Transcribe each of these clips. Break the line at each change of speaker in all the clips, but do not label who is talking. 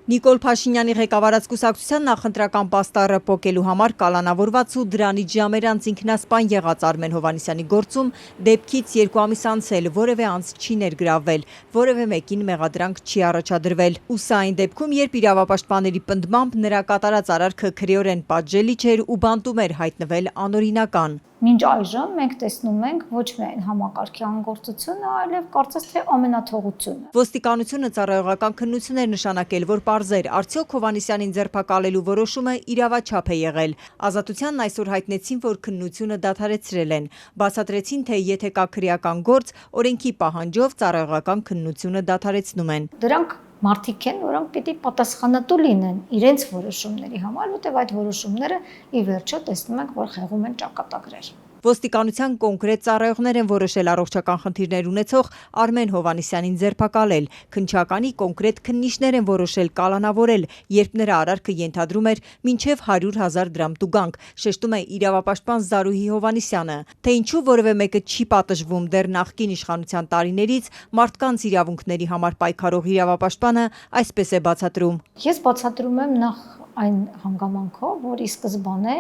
Նիկոլ Փաշինյանի ղեկավարած կուսակցության նախընտրական պաստառը պոկելու համար կալանավորված ու դրանից ժամեր անց ինքնասպան եղած Արմեն Հովհաննիսյանի գործում դեպքից 2 ամիս անց էլ որևէ անձ չի ներգրավվել, որևէ մեկին մեղադրանք չի առաջադրվել։ Ու սա այն դեպքում, երբ իրավապաշտպանների պնդմամբ նրա կատարած արարքը քրեորեն պատժելի չէր ու բանտում էր հայտնվել անօրինական։
Մինչ այժմ մենք տեսնում ենք ոչ միայն համակարգի անգործությունը, այլև կարծես թե ամենաթողությունը։
Ոստիկանությունը ծառայողական քննություն էր նշանակել, որ պարզեր արդյոք Հովհաննիսյանին ձերբակալելու որոշումը իրավաչափ է եղել։ Ազատությանն այսօր հայտնեցին, որ քննությունը դադարեցրել են։ Բացատրեցին, թե եթե կա քրեական գործ, օրենքի պահանջով ծառայողական քննությունը դադարեցնում են։
Դրանք մարդիկ են, որոնք պիտի պատասխանատու լինեն իրենց որոշումների համար, որտեղ այդ որոշումները ի վերջո տեսնում ենք, որ խեղում են ճակատագրեր։
Ոստիկանության կոնկրետ ծառայողներ են որոշել առողջական խնդիրներ ունեցող Արմեն Հովհաննիսյանին ձերբակալել։ Քննչականի կոնկրետ քննիչներ են որոշել կալանավորել, երբ նրա արարքը ենթադրում էր մինչև 100,000 դրամ տուգանք, շեշտում է իրավապաշտպան Զարուհի Հովհաննիսյանը։ Թե ինչու որևէ մեկը չի պատժվում դեռ նախկին իշխանության տարիներից, մարդկանց իրավունքների համար պայքարող իրավապաշտպանը այսպես է բացատրում։
Ես բացատրում եմ նախ այն հանգամանքով, որ ի սկզբանե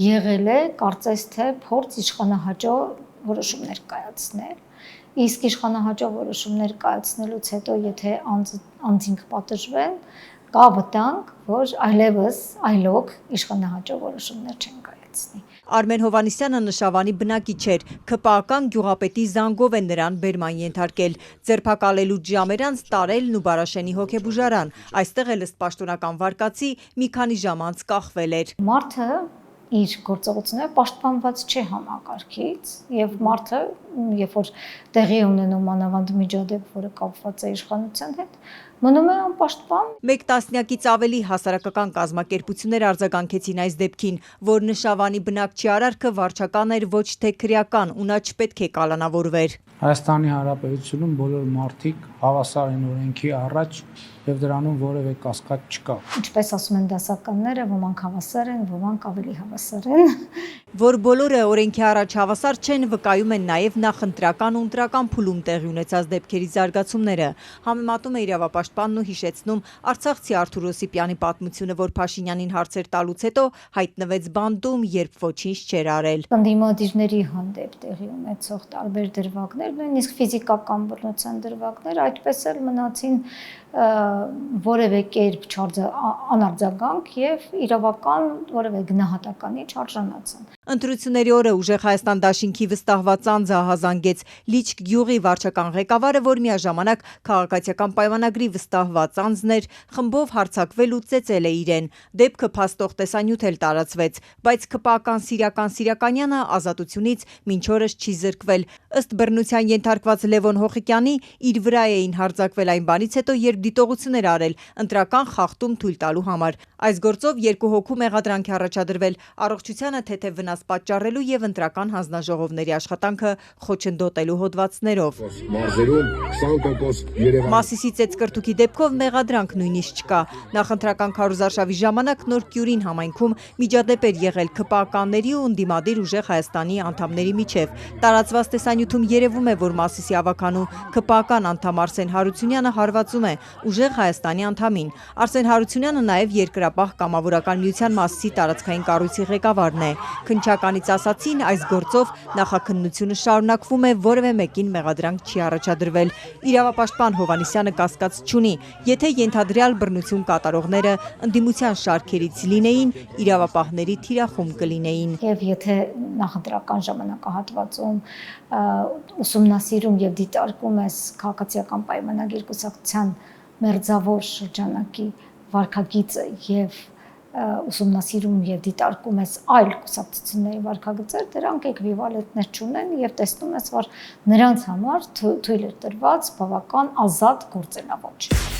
եղել է կարծես թե փորձ իշխանահաճո որոշումներ կայացնել, իսկ իշխանահաճո որոշումներ կայացնելուց հետո եթե անձինք պատժվեն, կա վտանգ, որ այլոք իշխանահաճո որոշումներ չեն կայացնի։
Արմեն Հովհաննիսյանը Նշավանի բնակիչ էր, ԿՊԱ-կան գյուղապետի զանգով են նրան բերման ենթարկել, ձերբակալելուց ժամեր անց տարելն ու Բարաշենի հոգեբուժարան, այստեղ էլ ըստ պաշտոնական վարկածի մի քանի ժամ անց կախվել էր։
Մարդը իր գործողությունները պաշտպանված չէ համակարգից եւ մարդը, երբ որ տեղի ունենում մանավանդ միջադեպ, որը կապված է իշխանության հետ, մնում է անպաշտպան։
Մեկ տասնյակից ավելի հասարակական կազմակերպություններ արձագանքեցին այս դեպքին, որ Նշավանի բնակչի արարքը վարչական էր, ոչ թե քրեական, ու նա չպետք է կալանավորվեր։
Հայաստանի Հանրապետությունում բոլոր մարդիկ հավասար են օրենքի առաջ եւ դրանում որևէ կասկած չկա։
Ինչպես ասում են դասականները, ոմանք հավասար են, ոմանք ավելի հավասար են։
Որ բոլորը օրենքի առաջ հավասար չեն, վկայում են նաև նախընտրական ու ընտրական փուլում տեղի ունեցած դեպքերի զարգացումները։ Համեմատում է իրավապաշտպանն ու հիշեցնում արցախցի Արթուր Օսիպյանի պատմությունը, որ Փաշինյանին հարցեր տալուց հետո հայտնվեց բանտում, երբ ոչինչ չէր արել։
Ընդդիմադիրների հանդեպ տեղի ունեցող տարբեր դրվագներ, նույնիսկ ֆիզիկական բռնության դրվագներ, այդպես էլ մնացին որևէ կերպ անարձագանք եւ իրավական որևէ գնահատականի չարժանացան։
Ընտրությունների օրը Ուժեղ Հայաստան դաշինքի վստահված անձը ահազանգեց Լիչք գյուղի վարչական ղեկավարը, որ միաժամանակ քաղաքացիական պայմանագրի վստահված անձն էր, խմբով հարձակվել ու ծեծել է իրեն։ Դեպքը փաստող տեսանյութ էլ տարածվեց, բայց ԿՊԱ-կան Սիրականյանը ազատությունից մինչ օրս չի զրկվել։ Ըստ բռնության ենթարկված Լևոն Հոխիկյանի իր վրա էին հարձակվել այն բանից հետո, երբ դիտողություն էր արել ընտրական խախտում թույլ տալու համար։ Այս գործով 2 հոգու մեղադրանք է առաջադրվել, առողջությանը թեթև վնաս պատճառելու եւ ընտրական հանձնաժողովների աշխատանքը խոչընդոտելու հոդվածներով։ Մասիսի ծեծկրտուքի դեպքով մեղադրանք նույնիսկ չկա։ Նախընտրական քարոզարշավի ժամանակ Նոր Կյուրին համայնքում միջադեպ էր եղել ԿՊԱ-կանների ու ընդդիմադիր Ուժեղ Հայաստանի անդամների միջև։ Տարածված տեսանյութում երևում է, որ Մասիսի ավականու ԿՊԱ-կան անդամ Արսեն Հարությունյանը հարվածում է Ուժեղ Հայաստանի անդամին։ Արսեն Հարությունյանը նաև Երկրապահ կամավորական միության Մասիսի տարածքային կառույցի ղեկավարն է։ Քննչականից ասացին, այս գործով նախաքննությունը շարունակվում է, որևէ մեկին մեղադրանք չի առաջադրվել։ Իրավապաշտպան Հովհաննիսյանը կասկած չունի, եթե ենթադրյալ բռնություն կատարողները ընդդիմության շարքերից լինեին, իրավապահների թիրախում կլինեին։
Եվ եթե նախընտրական ժամանակահատվածում ուսումնասիրում եւ դիտարկում ես քաղաքացիական պայմանագիր կուսակցության մերձավոր շրջանակի վարքագիծը եւ ուսումնասիրում եւ դիտարկում ես այլ կուսակցությունների վարքագծեր, դրանք էկվիվալենտներ չունեն եւ տեսնում ես, որ նրանց համար թույլ է տրված բավական ազատ գործելաոճ։